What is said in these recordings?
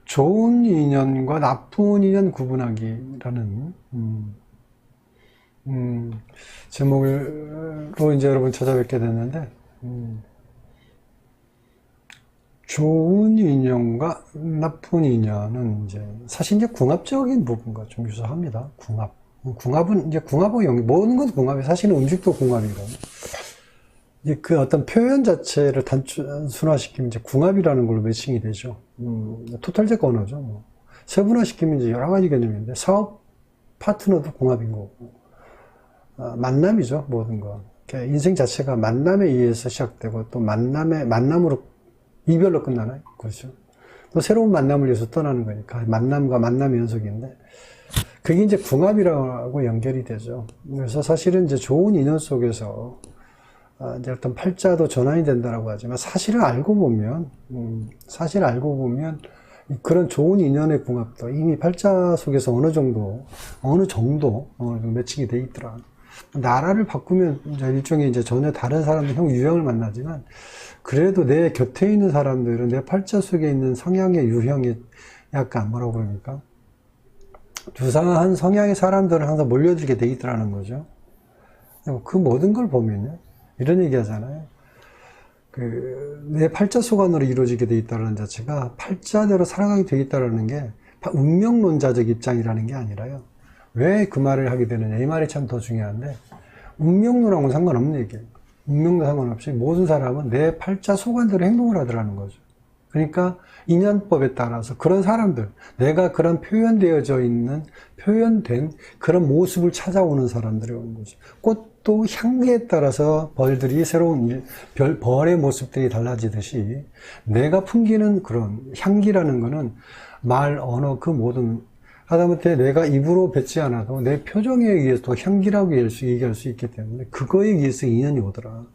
좋은 인연과 나쁜 인연 구분하기라는 제목으로 이제 여러분 찾아뵙게 됐는데, 좋은 인연과 나쁜 인연은 이제 사실 이제 궁합적인 부분과 좀 유사합니다. 궁합은 이제 궁합하고 모든 건 궁합이, 사실은 음식도 궁합이고, 이제 그 어떤 표현 자체를 단순화시키면 이제 궁합이라는 걸로 매칭이 되죠. 토탈적 언어죠. 뭐. 세분화시키면 이제 여러 가지 개념인데, 사업 파트너도 궁합인 거고, 만남이죠. 모든 거. 인생 자체가 만남에 의해서 시작되고, 또 만남으로 이별로 끝나나요? 그렇죠. 또 새로운 만남을 위해서 떠나는 거니까, 만남과 만남의 연속인데, 그게 이제 궁합이라고 연결이 되죠. 그래서 사실은 이제 좋은 인연 속에서, 이제 어떤 팔자도 전환이 된다라고 하지만, 사실 알고 보면 그런 좋은 인연의 궁합도 이미 팔자 속에서 어느 정도 매칭이 돼 있더라. 나라를 바꾸면 이제 일종의 이제 전혀 다른 사람들, 형 유형을 만나지만, 그래도 내 곁에 있는 사람들은 내 팔자 속에 있는 성향의 유형이 약간 뭐라고 그럽니까? 유사한 성향의 사람들은 항상 몰려들게 돼 있더라는 거죠. 그 모든 걸 보면요, 이런 얘기 하잖아요. 내 팔자 소관으로 이루어지게 돼 있다는 자체가 팔자대로 살아가게 돼 있다는 게 운명론자적 입장이라는 게 아니라요. 왜 그 말을 하게 되느냐, 이 말이 참 더 중요한데, 운명론하고는 상관없는 얘기예요. 운명도 상관없이 모든 사람은 내 팔자 소관대로 행동을 하더라는 거죠. 그러니까 인연법에 따라서 그런 사람들, 내가 그런 표현된 그런 모습을 찾아오는 사람들이 오는 거죠. 꽃도 향기에 따라서 벌들이 새로운 벌의 모습들이 달라지듯이, 내가 풍기는 그런 향기라는 거는 말, 언어, 그 모든, 하다못해 내가 입으로 뱉지 않아도 내 표정에 의해서 또 향기라고 얘기할 수 있기 때문에 그거에 의해서 인연이 오더라.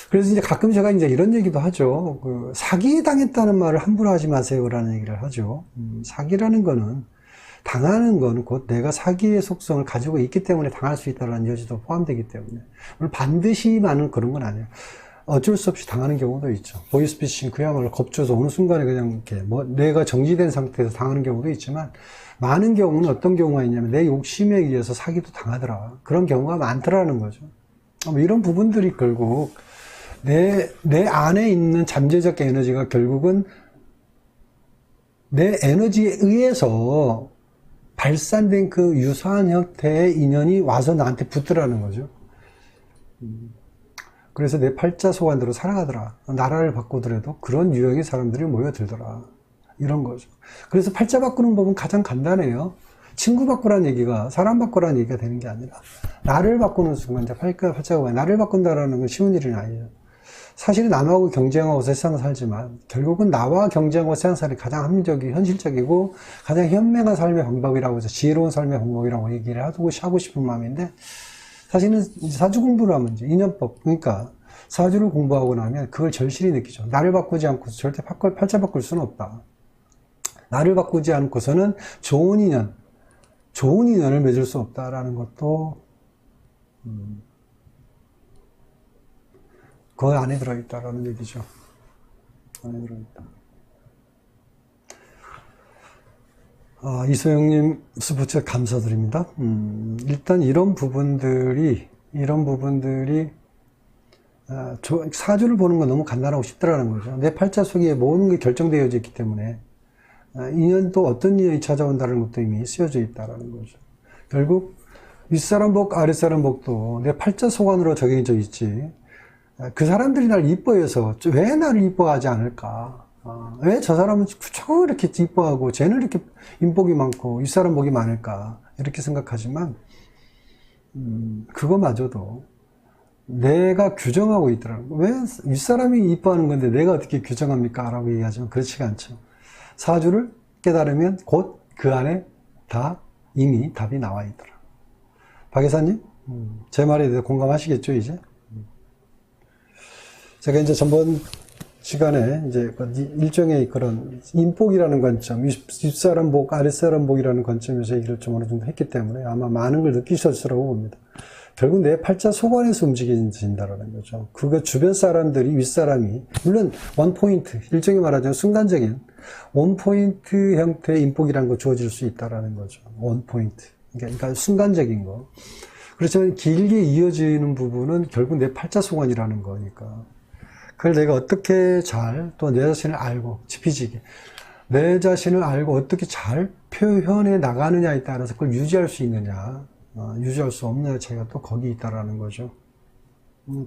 그래서 이제 가끔 제가 이제 이런 얘기도 하죠. 사기 당했다는 말을 함부로 하지 마세요라는 얘기를 하죠. 사기라는 거는, 당하는 거는 곧 내가 사기의 속성을 가지고 있기 때문에 당할 수 있다는 여지도 포함되기 때문에, 물론 반드시만은 그런 건 아니에요. 어쩔 수 없이 당하는 경우도 있죠. 보이스피싱 그야말로 겁줘서 어느 순간에 그냥 이렇게 내가 정지된 상태에서 당하는 경우도 있지만, 많은 경우는 어떤 경우가 있냐면 내 욕심에 의해서 사기도 당하더라. 그런 경우가 많더라는 거죠. 이런 부분들이 결국 내 안에 있는 잠재적 에너지가 결국은 내 에너지에 의해서 발산된 그 유사한 형태의 인연이 와서 나한테 붙더라는 거죠. 그래서 내 팔자 소관대로 살아가더라. 나라를 바꾸더라도 그런 유형의 사람들이 모여들더라. 이런 거죠. 그래서 팔자 바꾸는 법은 가장 간단해요. 친구 바꾸라는 얘기가, 사람 바꾸라는 얘기가 되는 게 아니라, 나를 바꾸는 순간, 이제 팔자가 나를 바꾼다라는 건 쉬운 일이 아니에요. 사실은 남하고 경쟁하고 세상을 살지만, 결국은 나와 경쟁하고 세상 살이 가장 합리적이고 현실적이고 가장 현명한 삶의 방법이라고 해서 지혜로운 삶의 방법이라고 얘기를 하고 싶은 마음인데, 사실은 사주 공부를 하면 이제 인연법, 그러니까 사주를 공부하고 나면 그걸 절실히 느끼죠. 나를 바꾸지 않고서 절대 팔자 바꿀 수는 없다. 나를 바꾸지 않고서는 좋은 인연을 맺을 수 없다라는 것도 그 안에 들어있다라는 얘기죠. 안에 들어있다. 이소영님 스포츠 감사드립니다. 일단 이런 부분들이 사주를 보는 건 너무 간단하고 쉽더라는 거죠. 내 팔자 속에 모든 게 결정되어 있기 때문에, 인연도 어떤 인연이 찾아온다는 것도 이미 쓰여져 있다는 거죠. 결국 윗사람 복, 아랫사람 복도 내 팔자 소관으로 적용져 있지, 그 사람들이 날 이뻐해서 왜 나를 이뻐하지 않을까? 왜 저 사람은 저 이렇게 이뻐하고 쟤는 이렇게 인복이 많고 윗사람 복이 많을까? 이렇게 생각하지만, 그거마저도 내가 규정하고 있더라고요. 왜 윗사람이 이뻐하는 건데 내가 어떻게 규정합니까? 라고 얘기하지만 그렇지가 않죠. 사주를 깨달으면 곧 그 안에 다 이미 답이 나와 있더라. 박 여사님, 제 말에 대해서 공감하시겠죠, 이제? 제가 이제 전번 시간에 이제 일종의 그런 인복이라는 관점, 윗사람 복, 아랫사람 복이라는 관점에서 얘기를 좀 어느 정도 했기 때문에 아마 많은 걸 느끼셨으라고 봅니다. 결국 내 팔자 속안에서 움직인다라는 거죠. 그거 주변 사람들이, 윗사람이, 물론 원포인트, 일종의 말하자면 순간적인 원포인트 형태의 인복이라는 거 주어질 수 있다라는 거죠. 원포인트. 그러니까 순간적인 거. 그렇지만 길게 이어지는 부분은 결국 내 팔자 속안이라는 거니까. 그걸 내가 어떻게 잘, 또 내 자신을 알고, 지피지게, 내 자신을 알고 어떻게 잘 표현해 나가느냐에 따라서 그걸 유지할 수 있느냐, 유지할 수 없느냐 차이가 또 거기 있다라는 거죠.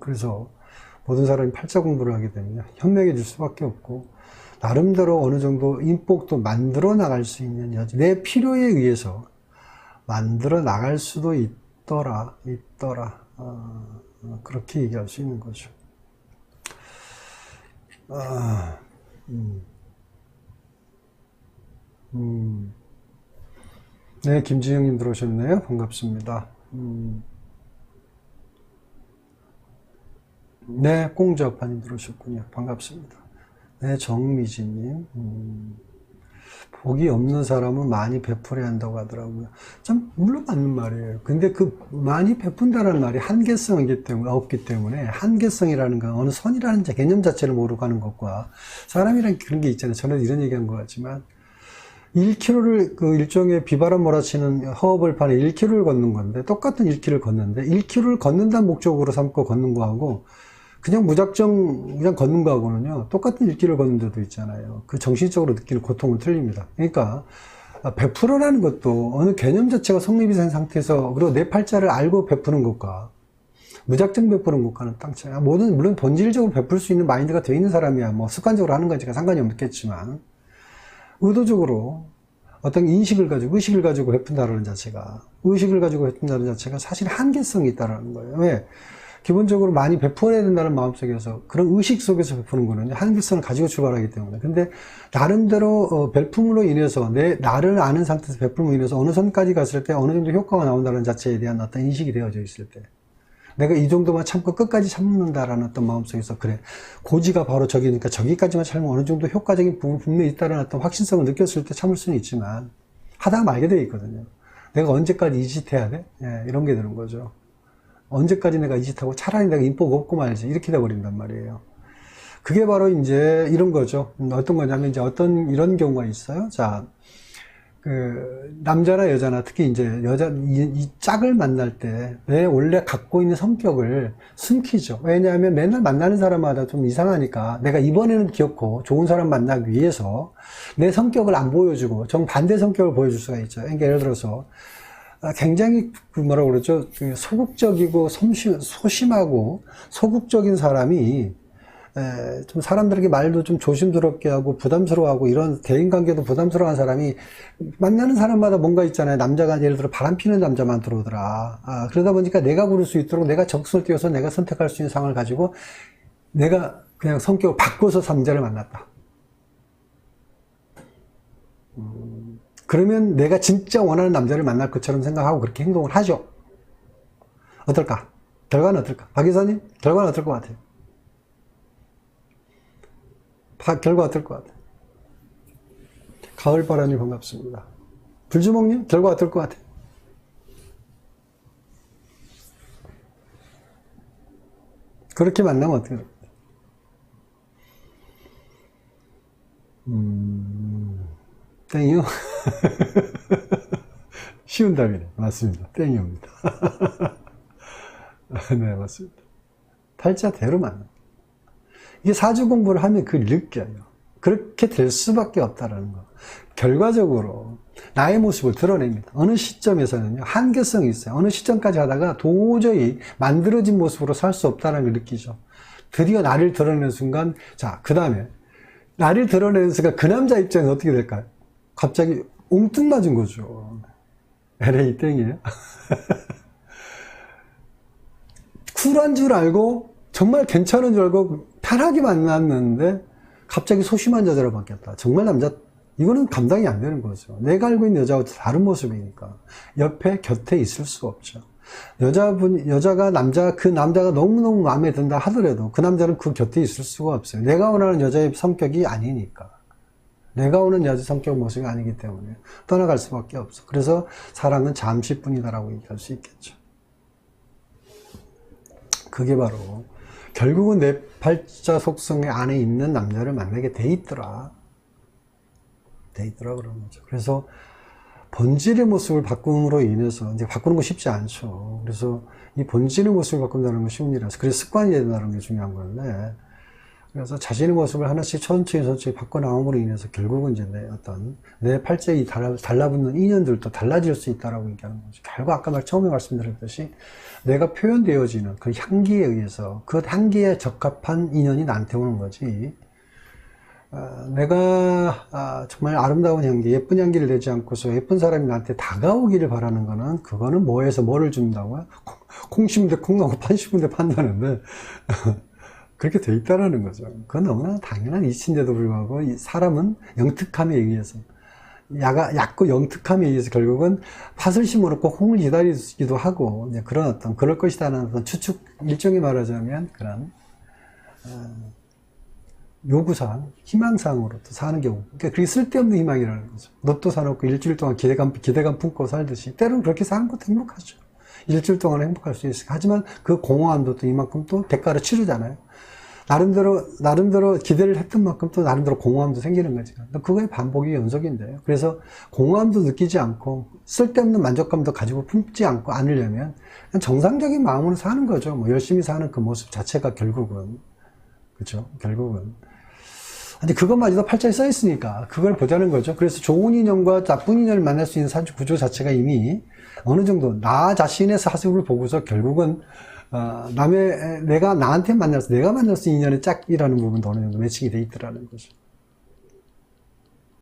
그래서 모든 사람이 팔자 공부를 하게 되면 현명해질 수밖에 없고, 나름대로 어느 정도 인복도 만들어 나갈 수 있는 여지, 내 필요에 의해서 만들어 나갈 수도 있더라. 그렇게 얘기할 수 있는 거죠. 네, 김지영님 들어오셨네요. 반갑습니다. 네, 꽁저파님 들어오셨군요. 반갑습니다. 네, 정미진님. 복이 없는 사람은 많이 베풀어야 한다고 하더라고요. 참, 물론 맞는 말이에요. 근데 그 많이 베푼다는 말이 한계성이기 때문에, 없기 때문에, 한계성이라는 건 어느 선이라는 개념 자체를 모르고 하는 것과, 사람이란 그런 게 있잖아요. 저는 이런 얘기한 것 같지만, 1km를, 그 일종의 비바람 몰아치는 허허벌판에 1km를 걷는 건데, 똑같은 1km를 걷는데, 1km를 걷는다는 목적으로 삼고 걷는 거하고, 그냥 무작정 그냥 걷는 거하고는요, 똑같은 1km를 걷는 데도 있잖아요. 그 정신적으로 느끼는 고통은 틀립니다. 그러니까 100%라는 것도 어느 개념 자체가 성립이 된 상태에서, 그리고 내 팔자를 알고 베푸는 것과 무작정 베푸는 것과는 땅 차이야. 물론 본질적으로 베풀 수 있는 마인드가 되어 있는 사람이야 뭐 습관적으로 하는 거니까 상관이 없겠지만, 의도적으로 어떤 인식을 가지고, 의식을 가지고 베푼다는 자체가, 의식을 가지고 베푼다는 자체가 사실 한계성이 있다는 거예요. 왜? 기본적으로 많이 베풀어야 된다는 마음속에서, 그런 의식 속에서 베푸는 거는 한계성을 가지고 출발하기 때문에. 근데 나름대로 베품으로 인해서, 나를 아는 상태에서 베품으로 인해서 어느 선까지 갔을 때 어느 정도 효과가 나온다는 자체에 대한 어떤 인식이 되어져 있을 때, 내가 이 정도만 참고 끝까지 참는다라는 어떤 마음속에서, 그래, 고지가 바로 저기니까 저기까지만 참으면 어느 정도 효과적인 부분이 분명히 있다는 어떤 확신성을 느꼈을 때 참을 수는 있지만, 하다가 말게 되어 있거든요. 내가 언제까지 이 짓 해야 돼? 예, 이런 게 되는 거죠. 언제까지 내가 이 짓하고, 차라리 내가 인복 없고 말지, 이렇게 돼버린단 말이에요. 그게 바로 이제 이런 거죠. 어떤 거냐면, 이제 이런 경우가 있어요. 자, 남자나 여자나, 특히 이제 이 짝을 만날 때, 내 원래 갖고 있는 성격을 숨기죠. 왜냐하면 맨날 만나는 사람마다 좀 이상하니까, 내가 이번에는 귀엽고 좋은 사람 만나기 위해서 내 성격을 안 보여주고, 정반대 성격을 보여줄 수가 있죠. 그러니까 예를 들어서, 굉장히 뭐라고 그러죠? 소극적이고 소심하고 소극적인 사람이 좀 사람들에게 말도 좀 조심스럽게 하고 부담스러워하고, 이런 대인관계도 부담스러워한 사람이 만나는 사람마다 뭔가 있잖아요. 남자가 예를 들어 바람피는 남자만 들어오더라. 그러다 보니까 내가 고를 수 있도록 내가 적성을 띄워서 내가 선택할 수 있는 상황을 가지고 내가 그냥 성격을 바꿔서 남자를 만났다. 그러면 내가 진짜 원하는 남자를 만날 것처럼 생각하고 그렇게 행동을 하죠. 어떨까? 결과는 어떨까? 박 이사님, 결과는 어떨 것 같아요? 결과 어떨 것 같아요? 가을바람님 반갑습니다. 불주먹님, 결과 어떨 것 같아요? 그렇게 만나면 어떻게 될까요? 땡이요? 쉬운 답이네. 맞습니다. 땡이옵니다. 네, 맞습니다. 팔자대로 만납니다. 이게 사주 공부를 하면 그걸 느껴요. 그렇게 될 수밖에 없다는 거. 결과적으로 나의 모습을 드러냅니다. 어느 시점에서는요, 한계성이 있어요. 어느 시점까지 하다가 도저히 만들어진 모습으로 살 수 없다는 걸 느끼죠. 드디어 나를 드러내는 순간, 자, 그 다음에 나를 드러내는 순간 그 남자 입장은 어떻게 될까요? 갑자기 옹뚱 맞은 거죠. LA 땡이에요. 쿨한 줄 알고, 정말 괜찮은 줄 알고 편하게 만났는데 갑자기 소심한 여자로 바뀌었다. 정말 이거는 감당이 안 되는 거죠. 내가 알고 있는 여자와 다른 모습이니까. 옆에, 곁에 있을 수가 없죠. 그 남자가 너무너무 마음에 든다 하더라도 그 남자는 그 곁에 있을 수가 없어요. 내가 원하는 여자의 성격이 아니니까. 내가 원하는 여자 성격 모습이 아니기 때문에 떠나갈 수밖에 없어. 그래서 사랑은 잠시뿐이다라고 얘기할 수 있겠죠. 그게 바로 결국은 내 팔자 속성의 안에 있는 남자를 만나게 돼 있더라 그런 거죠. 그래서 본질의 모습을 바꿈으로 인해서 이제 바꾸는 거 쉽지 않죠. 그래서 이 본질의 모습을 바꾼다는 건 쉬운 일이라서 그래서 습관이 된다는 게 중요한 건데, 그래서 자신의 모습을 하나씩 천천히 바꿔나옴으로 인해서 결국은 이제 내 팔자에 달라붙는 인연들도 달라질 수 있다라고 얘기하는 거죠. 결국 아까 처음에 말씀드렸듯이 내가 표현되어지는 그 향기에 의해서 그 향기에 적합한 인연이 나한테 오는 거지. 내가 정말 아름다운 향기, 예쁜 향기를 내지 않고서 예쁜 사람이 나한테 다가오기를 바라는 거는, 그거는 뭐에서 뭐를 준다고요? 콩 심은 데 콩 나고 판 심은 데 판다는데 그렇게 돼 있다는 거죠. 그건 너무나 당연한 이치인데도 불구하고 이 사람은 영특함에 의해서, 얕고 영특함에 의해서 결국은 팥을 심어놓고 콩을 기다리기도 하고, 이제 그럴 것이다라는 어떤 추측, 일종의 말하자면 그런 요구사항, 희망사항으로 또 사는 경우. 그러니까 그게 쓸데없는 희망이라는 거죠. 로또 사놓고 일주일 동안 기대감 품고 살듯이 때로는 그렇게 사는 것도 행복하죠. 일주일 동안 행복할 수 있어요. 하지만 그 공허함도 또 이만큼 또 대가를 치르잖아요. 나름대로 기대를 했던 만큼 또 나름대로 공허함도 생기는 거죠. 그거의 반복이 연속인데요. 그래서 공허함도 느끼지 않고 쓸데없는 만족감도 가지고 품지 않으려면 그냥 정상적인 마음으로 사는 거죠. 뭐 열심히 사는 그 모습 자체가 결국은, 그렇죠? 결국은. 근데 그것마저도 팔자에 써 있으니까 그걸 보자는 거죠. 그래서 좋은 인연과 나쁜 인연을 만날 수 있는 사주 구조 자체가 이미 어느 정도 나 자신의 사주를 보고서 결국은 내가 나한테 내가 만날 수 있는 인연의 짝이라는 부분도 어느 정도 매칭이 돼 있더라는 거죠.